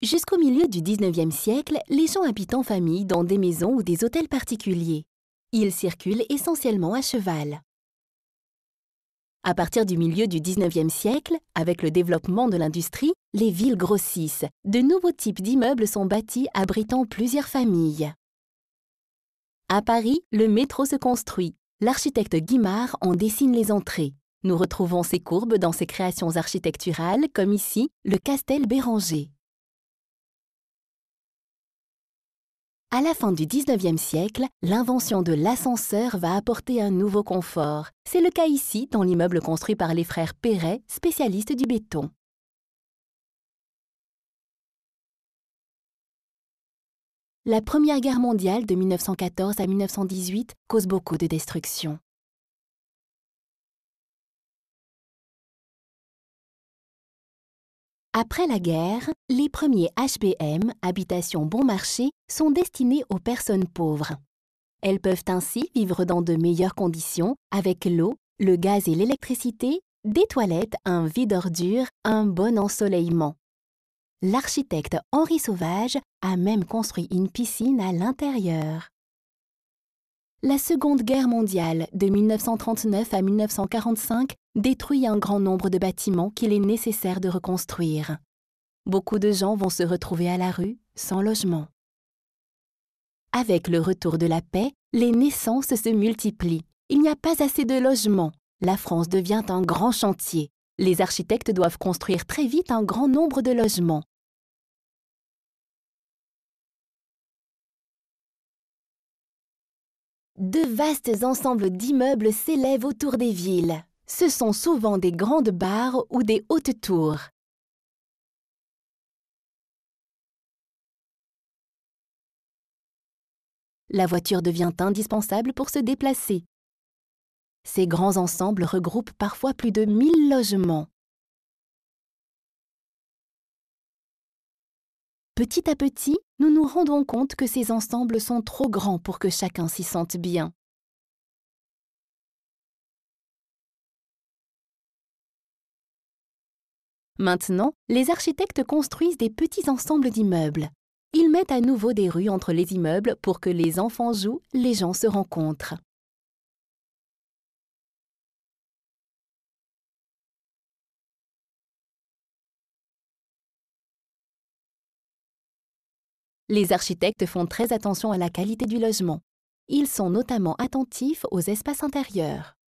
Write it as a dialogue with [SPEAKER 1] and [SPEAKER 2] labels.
[SPEAKER 1] Jusqu'au milieu du 19e siècle, les gens habitent en famille dans des maisons ou des hôtels particuliers. Ils circulent essentiellement à cheval. À partir du milieu du 19e siècle, avec le développement de l'industrie, les villes grossissent. De nouveaux types d'immeubles sont bâtis abritant plusieurs familles. À Paris, le métro se construit. L'architecte Guimard en dessine les entrées. Nous retrouvons ces courbes dans ses créations architecturales, comme ici, le Castel Béranger. À la fin du 19e siècle, l'invention de l'ascenseur va apporter un nouveau confort. C'est le cas ici, dans l'immeuble construit par les frères Perret, spécialistes du béton. La Première Guerre mondiale de 1914 à 1918 cause beaucoup de destruction. Après la guerre, les premiers HBM, habitations bon marché, sont destinés aux personnes pauvres. Elles peuvent ainsi vivre dans de meilleures conditions, avec l'eau, le gaz et l'électricité, des toilettes, un vide ordures, un bon ensoleillement. L'architecte Henri Sauvage a même construit une piscine à l'intérieur. La Seconde Guerre mondiale, de 1939 à 1945, détruit un grand nombre de bâtiments qu'il est nécessaire de reconstruire. Beaucoup de gens vont se retrouver à la rue, sans logement. Avec le retour de la paix, les naissances se multiplient. Il n'y a pas assez de logements. La France devient un grand chantier. Les architectes doivent construire très vite un grand nombre de logements. De vastes ensembles d'immeubles s'élèvent autour des villes. Ce sont souvent des grandes barres ou des hautes tours. La voiture devient indispensable pour se déplacer. Ces grands ensembles regroupent parfois plus de 1000 logements. Petit à petit, nous nous rendons compte que ces ensembles sont trop grands pour que chacun s'y sente bien. Maintenant, les architectes construisent des petits ensembles d'immeubles. Ils mettent à nouveau des rues entre les immeubles pour que les enfants jouent, les gens se rencontrent. Les architectes font très attention à la qualité du logement. Ils sont notamment attentifs aux espaces intérieurs.